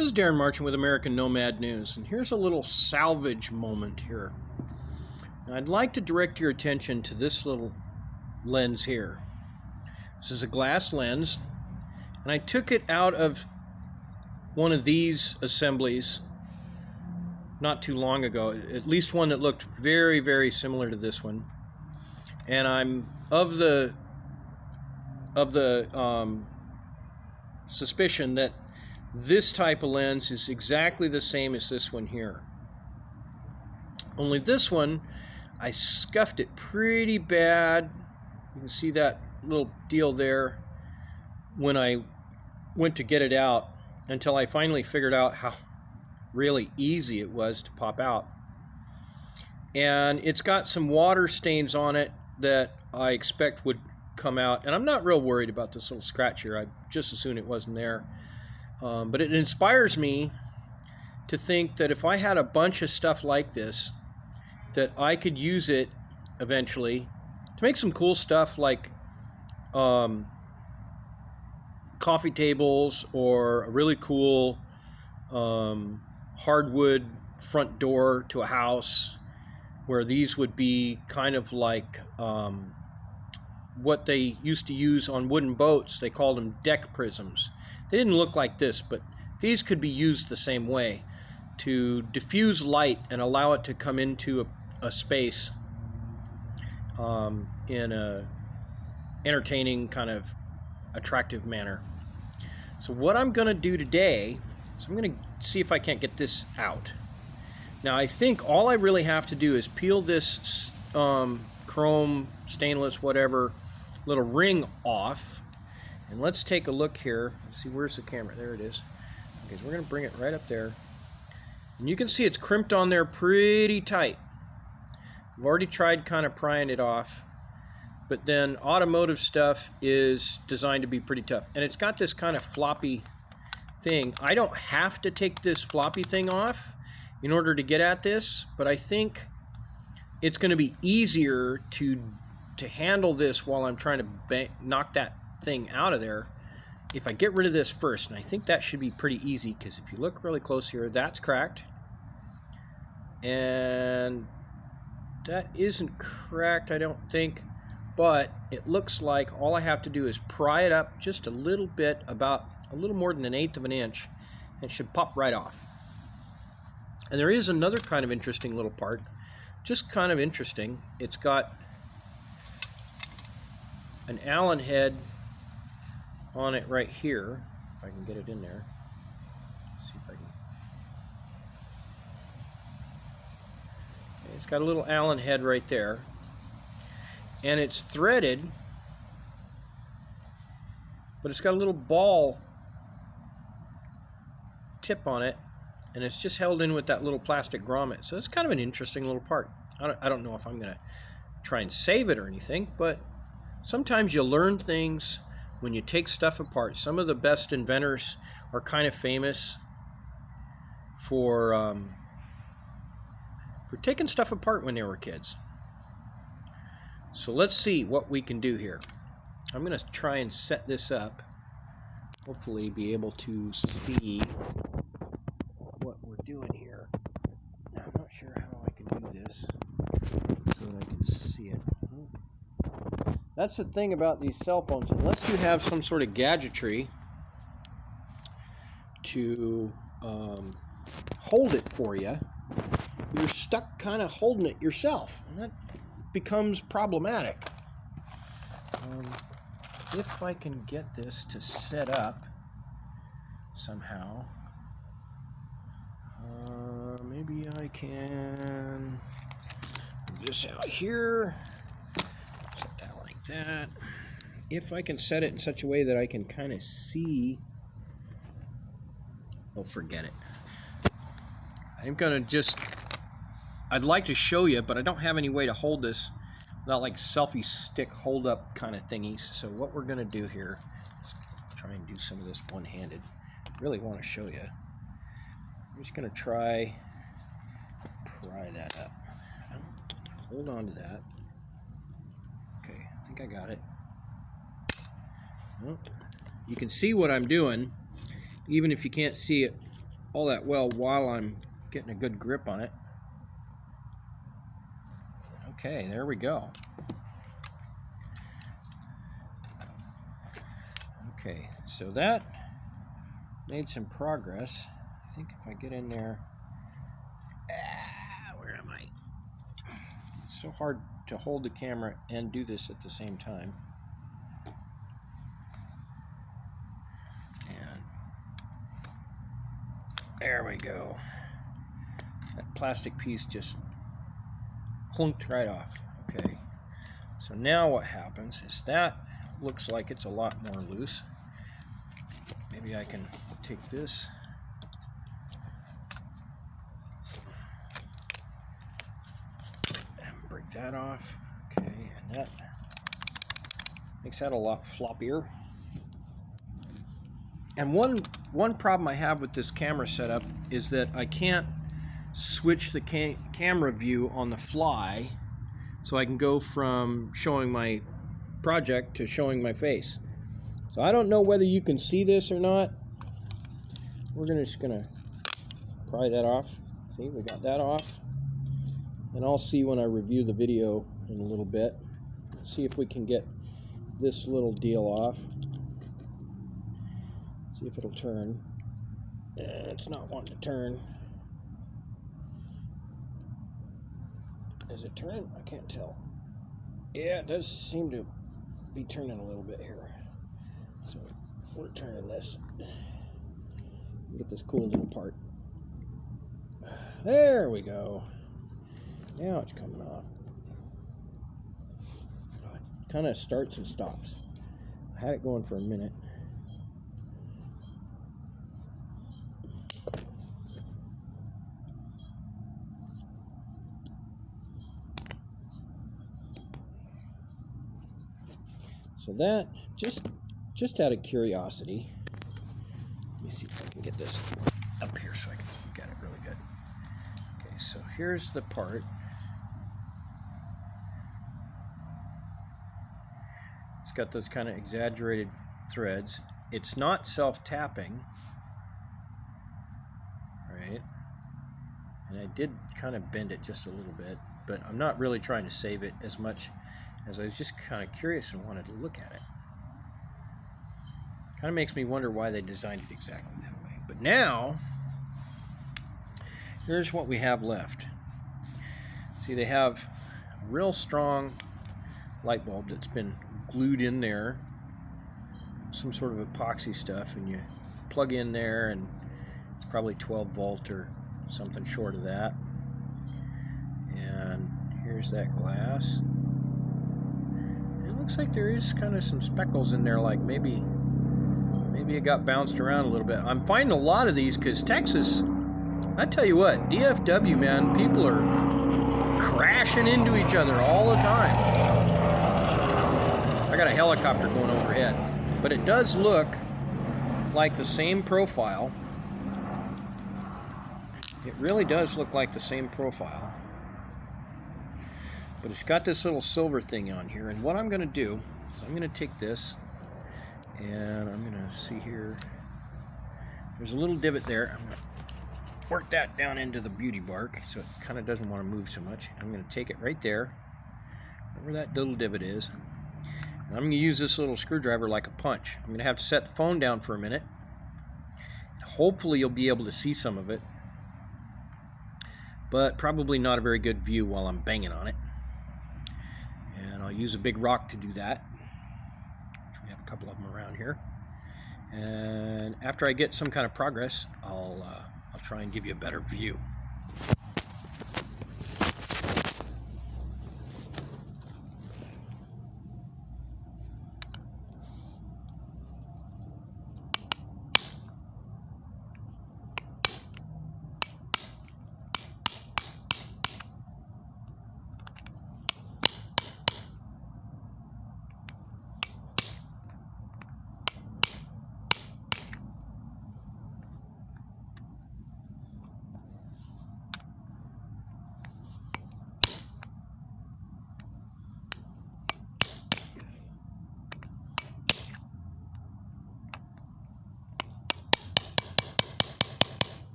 This is Darren Marchant with American Nomad News, and here's a little salvage moment here. Now, I'd like to direct your attention to this little lens here. This is a glass lens, and I took it out of one of these assemblies not too long ago, at least one that looked very, very similar to this one. And I'm of the suspicion that this type of lens is exactly the same as this one here. Only this one, I scuffed it pretty bad. You can see that little deal there when I went to get it out, until I finally figured out how really easy it was to pop out. And it's got some water stains on it that I expect would come out, and I'm not real worried about this little scratch here. I'd just as soon it wasn't there. But it inspires me to think that if I had a bunch of stuff like this, that I could use it eventually to make some cool stuff like coffee tables, or a really cool hardwood front door to a house, where these would be kind of like what they used to use on wooden boats. They called them deck prisms. They didn't look like this, but these could be used the same way to diffuse light and allow it to come into a space in a entertaining, kind of attractive manner. So what I'm going to do today is I'm going to see if I can't get this out. Now, I think all I really have to do is peel this chrome, stainless, whatever, little ring off. And let's take a look here. Let's see, where's the camera? There it is. Okay, so we're going to bring it right up there. And you can see it's crimped on there pretty tight. I've already tried kind of prying it off. But then automotive stuff is designed to be pretty tough. And it's got this kind of floppy thing. I don't have to take this floppy thing off in order to get at this, but I think it's going to be easier to handle this while I'm trying to knock that thing out of there if I get rid of this first. And I think that should be pretty easy, because if you look really close here, that's cracked, and that isn't cracked, I don't think, but it looks like all I have to do is pry it up just a little bit, about a little more than 1/8 of an inch, and it should pop right off. And there is another kind of interesting little part, just kind of interesting. It's got an Allen head on it right here, if I can get it in there. Let's see if I can. Okay, it's got a little Allen head right there, and it's threaded, but it's got a little ball tip on it, and it's just held in with that little plastic grommet. So it's kind of an interesting little part. I don't know if I'm going to try and save it or anything, but sometimes you learn things when you take stuff apart. Some of the best inventors are kind of famous for taking stuff apart when they were kids. So let's see what we can do here. I'm going to try and set this up, hopefully be able to see what we're doing here. Now, I'm not sure how I can do this so that I can see it. That's the thing about these cell phones. Unless you have some sort of gadgetry to hold it for you, you're stuck kind of holding it yourself, and that becomes problematic. If I can get this to set up somehow, maybe I can move this out here, set that like that. If I can set it in such a way that I can kind of see, oh, forget it. I'm gonna just, I'd like to show you, but I don't have any way to hold this without like selfie stick hold up kind of thingies. So what we're gonna do here, let's try and do some of this one-handed. I really want to show you. I'm just gonna try pry that up. Hold on to that. Okay, I think I got it. Well, you can see what I'm doing, even if you can't see it all that well while I'm getting a good grip on it. Okay, there we go. Okay, so that made some progress. I think if I get in there, where am I? It's so hard to hold the camera and do this at the same time. And there we go. That plastic piece just clunked right off. Okay, so now what happens is that looks like it's a lot more loose. Maybe I can take this and break that off. Okay, and that makes that a lot floppier. And one problem I have with this camera setup is that I can't switch the camera view on the fly, so I can go from showing my project to showing my face. So I don't know whether you can see this or not. We're just gonna pry that off. See, we got that off. And I'll see when I review the video in a little bit. See if we can get this little deal off. See if it'll turn. It's not wanting to turn. Is it turning? I can't tell. Yeah, it does seem to be turning a little bit here. So we're turning this. Get this cool little part. There we go. Now it's coming off. It kind of starts and stops. I had it going for a minute. So that, just out of curiosity, let me see if I can get this up here so I can look at it really good. Okay, so here's the part. It's got those kind of exaggerated threads. It's not self-tapping, right? And I did kind of bend it just a little bit, but I'm not really trying to save it as much as I was just kind of curious and wanted to look at it. Kind of makes me wonder why they designed it exactly that way. But now, here's what we have left. See, they have a real strong light bulb that's been glued in there, some sort of epoxy stuff, and you plug in there and it's probably 12 volt or something short of that. And here's that glass. It looks like there is kind of some speckles in there, like maybe it got bounced around a little bit. I'm finding a lot of these because Texas, I tell you what, DFW, man, people are crashing into each other all the time. I got a helicopter going overhead, but it does look like the same profile. It really does look like the same profile. But it's got this little silver thing on here, and what I'm going to do is I'm going to take this and I'm going to see here, there's a little divot there. I'm going to work that down into the beauty bark so it kind of doesn't want to move so much. I'm going to take it right there, where that little divot is, and I'm going to use this little screwdriver like a punch. I'm going to have to set the phone down for a minute. Hopefully you'll be able to see some of it, but probably not a very good view while I'm banging on it. And I'll use a big rock to do that. We have a couple of them around here. And after I get some kind of progress, I'll try and give you a better view.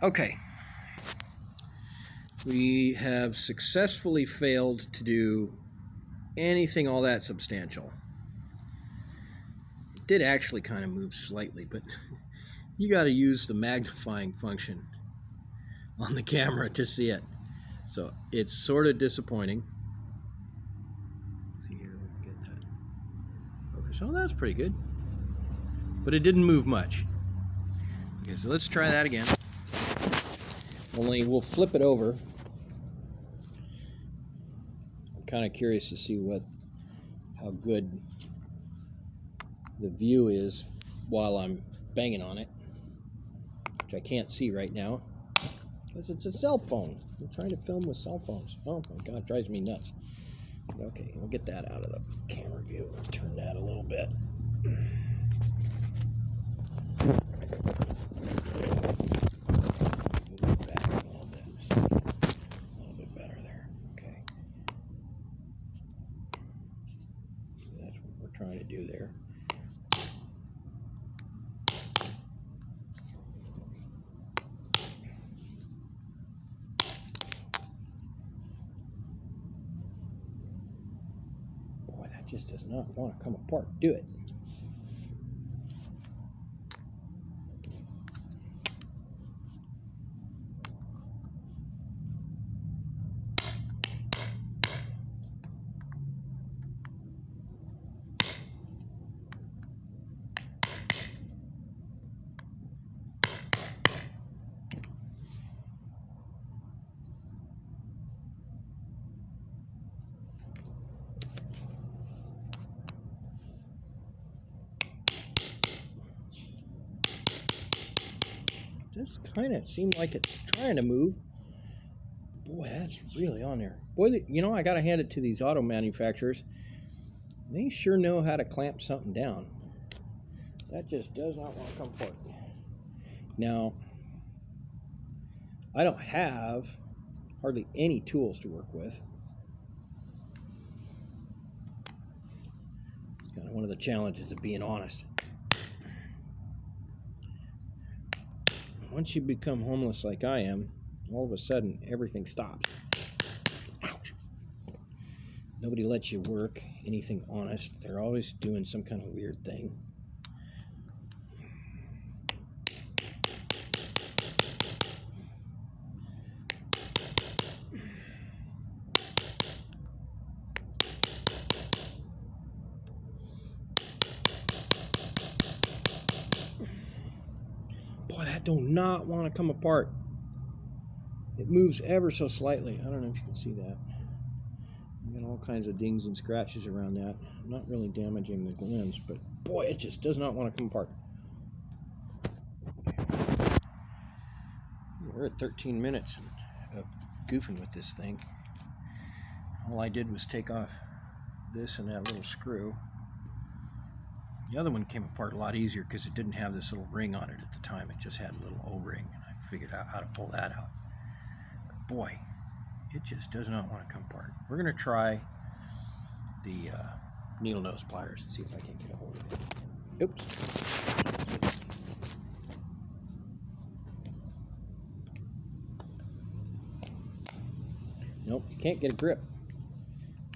Okay. We have successfully failed to do anything all that substantial. It did actually kind of move slightly, but you got to use the magnifying function on the camera to see it. So it's sort of disappointing. Let's see here, we can get that. Okay, so that's pretty good. But it didn't move much. Okay, so let's try that again. Only we'll flip it over. I'm kind of curious to see how good the view is while I'm banging on it, which I can't see right now because it's a cell phone. I'm trying to film with cell phones. Oh my God, it drives me nuts. Okay, we'll get that out of the camera view. Turn that a little bit. Trying to do there. Boy, that just does not want to come apart. Do it. Just kind of seemed like it's trying to move. Boy, that's really on there. Boy, you know, I got to hand it to these auto manufacturers. They sure know how to clamp something down. That just does not want to come apart. Now, I don't have hardly any tools to work with. It's kind of one of the challenges of being honest. Once you become homeless like I am, all of a sudden everything stops. Ouch. Nobody lets you work anything honest. They're always doing some kind of weird thing. Boy, that do not want to come apart. It moves ever so slightly. I don't know if you can see that. I've got all kinds of dings and scratches around that. I'm not really damaging the lens, but boy, it just does not want to come apart. We're at 13 minutes of goofing with this thing. All I did was take off this and that little screw. The other one came apart a lot easier because it didn't have this little ring on it at the time. It just had a little O-ring, and I figured out how to pull that out. But boy, it just does not want to come apart. We're going to try the needle nose pliers and see if I can get a hold of it. Oops. Nope, you can't get a grip.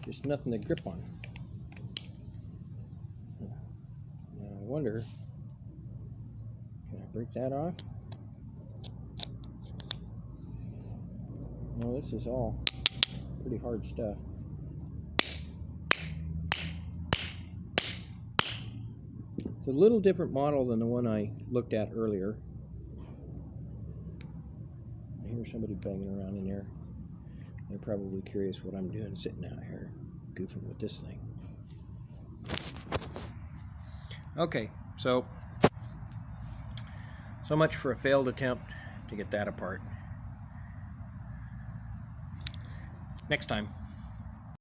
Just nothing to grip on. I wonder, can I break that off? No, this is all pretty hard stuff. It's a little different model than the one I looked at earlier. I hear somebody banging around in there. They're probably curious what I'm doing sitting out here goofing with this thing. Okay, so much for a failed attempt to get that apart. Next time.